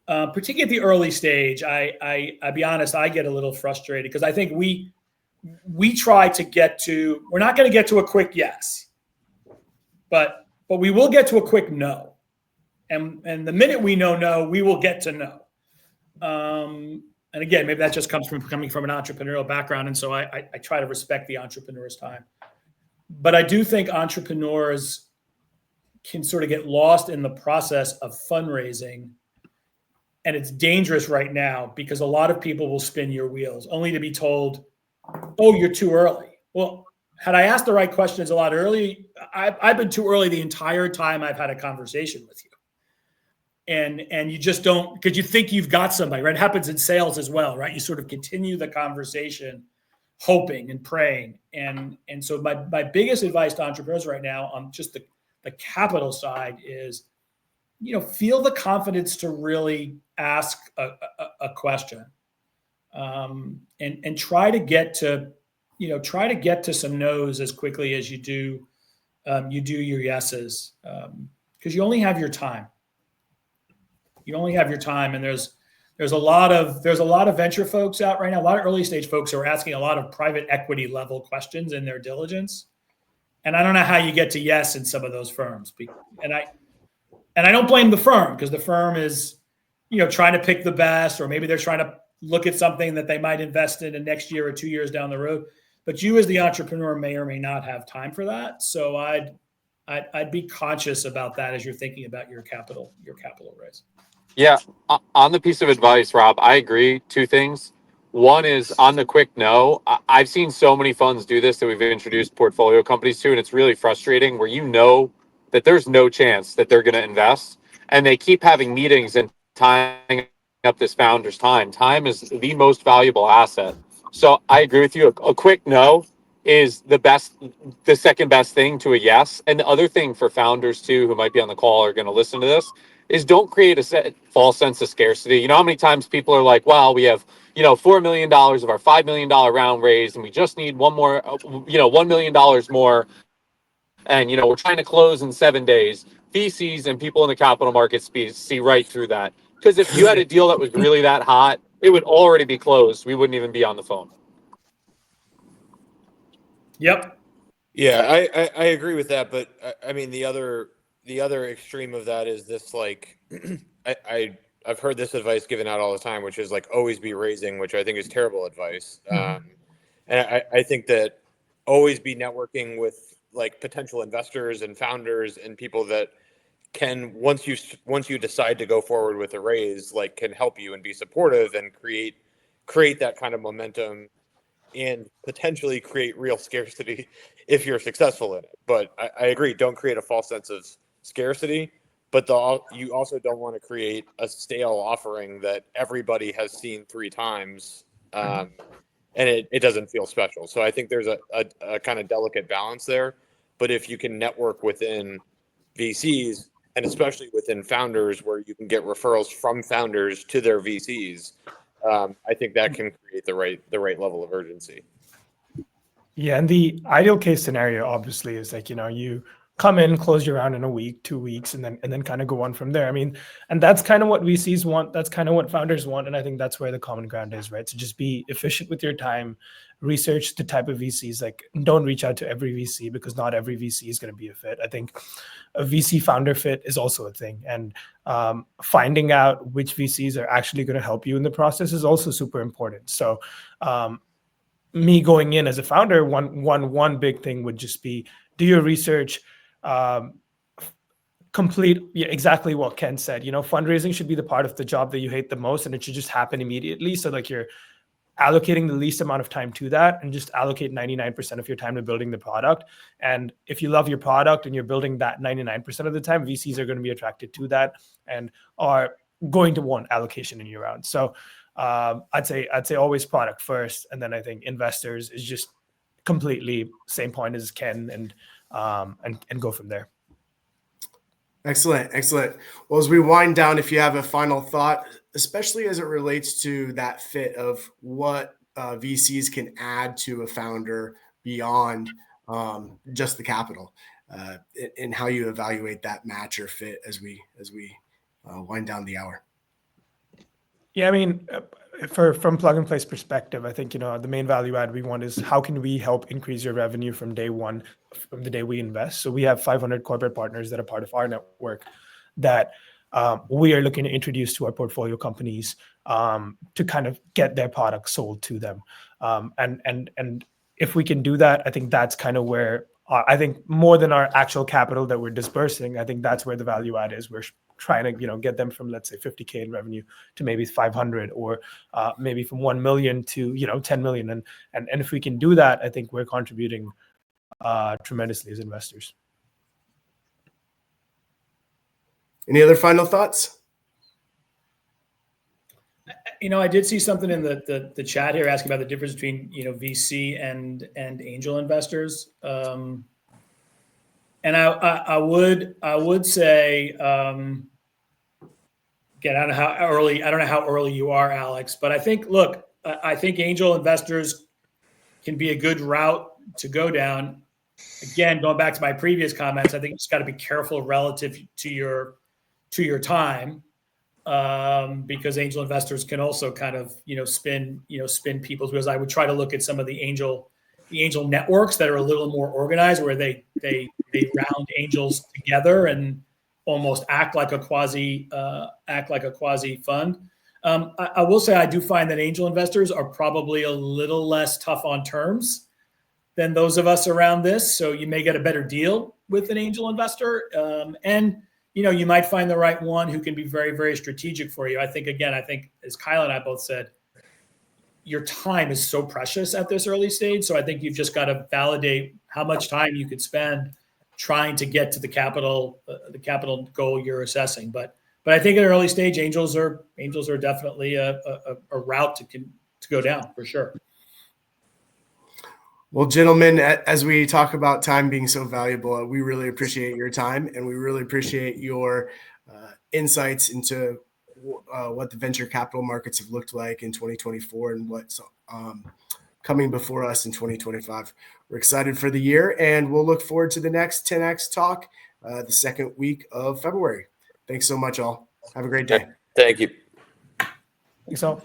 particularly at the early stage, I'll be honest, I get a little frustrated, because I think we try to we're not going to get to a quick yes, but we will get to a quick no. And the minute we know no, we will get to no. And again, maybe that just comes from coming from an entrepreneurial background. And so I try to respect the entrepreneur's time. But I do think entrepreneurs can sort of get lost in the process of fundraising. And it's dangerous right now, because a lot of people will spin your wheels only to be told, oh, you're too early. Well, had I asked the right questions a lot early, I've been too early the entire time I've had a conversation with you. And you just don't, because you think you've got somebody, right? It happens in sales as well, right? You sort of continue the conversation hoping and praying. And so my biggest advice to entrepreneurs right now on just the capital side is, feel the confidence to really ask a question, and try to get to some no's as quickly as you do your yeses, because you only have your time. And there's a lot of venture folks out right now, a lot of early stage folks who are asking a lot of private equity level questions in their diligence. And I don't know how you get to yes in some of those firms. And I don't blame the firm, because the firm is, trying to pick the best, or maybe they're trying to look at something that they might invest in next year or 2 years down the road. But you as the entrepreneur may or may not have time for that. So I'd be conscious about that as you're thinking about your capital raise. Yeah, on the piece of advice, Rob, I agree. Two things. One is on the quick no. I've seen so many funds do this that we've introduced portfolio companies to, and it's really frustrating, where that there's no chance that they're going to invest, and they keep having meetings and tying up this founder's time. Time is the most valuable asset. So I agree with you. A quick no is the second best thing to a yes. And the other thing for founders too, who might be on the call or going to listen to this, is don't create a false sense of scarcity. You know how many times people are like, well, we have, $4 million of our $5 million round raised, and we just need one more, $1 million more. And, we're trying to close in 7 days. VCs and people in the capital markets see right through that. Because if you had a deal that was really that hot, it would already be closed. We wouldn't even be on the phone. Yep. Yeah, I agree with that, but I mean the other extreme of that is this like I've heard this advice given out all the time, which is like always be raising, which I think is terrible advice. And I think that always be networking with like potential investors and founders and people that can once you decide to go forward with a raise, like can help you and be supportive and create that kind of momentum and potentially create real scarcity if you're successful in it. But I agree, don't create a false sense of scarcity, but you also don't want to create a stale offering that everybody has seen 3 times, and it doesn't feel special. So I think there's a kind of delicate balance there. But if you can network within VCs, and especially within founders where you can get referrals from founders to their VCs, I think that can create the right level of urgency. Yeah, and the ideal case scenario obviously is like, you come in, close your round in a week, 2 weeks, and then kind of go on from there. I mean, and that's kind of what VCs want. That's kind of what founders want. And I think that's where the common ground is, right? So just be efficient with your time, research the type of VCs, like don't reach out to every VC because not every VC is going to be a fit. I think a VC founder fit is also a thing. And finding out which VCs are actually going to help you in the process is also super important. So me going in as a founder, one big thing would just be do your research, complete exactly what Ken said. Fundraising should be the part of the job that you hate the most, and it should just happen immediately. So like you're allocating the least amount of time to that and just allocate 99% of your time to building the product. And if you love your product and you're building that 99% of the time, VCs are going to be attracted to that and are going to want allocation in your round. So I'd say always product first, and then I think investors is just completely same point as Ken, and go from there. Excellent. Well, as we wind down, if you have a final thought, especially as it relates to that fit of what VCs can add to a founder beyond just the capital, and how you evaluate that match or fit as we wind down the hour. Yeah, I mean, from Plug and Play's perspective, I think, the main value add we want is how can we help increase your revenue from day one, from the day we invest. So we have 500 corporate partners that are part of our network that we are looking to introduce to our portfolio companies to kind of get their products sold to them. And if we can do that, I think that's kind of where I think more than our actual capital that we're dispersing, I think that's where the value add is. We're trying to, get them from, let's say, 50K in revenue to maybe 500, or maybe from 1 million to, 10 million. And if we can do that, I think we're contributing tremendously as investors. Any other final thoughts? I did see something in the chat here asking about the difference between, VC and angel investors. And I would say, again, I don't know how early you are, Alex, but I think angel investors can be a good route to go down. Again, going back to my previous comments, I think you just got to be careful relative to your time, because angel investors can also kind of spin people's wheels. I would try to look at some of the angel networks that are a little more organized, where they round angels together and almost act like a quasi fund. I will say I do find that angel investors are probably a little less tough on terms than those of us around this. So you may get a better deal with an angel investor, and you might find the right one who can be very, very strategic for you. I think as Kyle and I both said, your time is so precious at this early stage. So I think you've just got to validate how much time you could spend trying to get to the capital goal you're assessing. But I think at an early stage, angels are definitely a route to go down for sure. Well, gentlemen, as we talk about time being so valuable, we really appreciate your time, and we really appreciate your insights into what the venture capital markets have looked like in 2024 and what's coming before us in 2025. We're excited for the year, and we'll look forward to the next 10X talk the second week of February. Thanks so much, all. Have a great day. Thank you. Thanks all.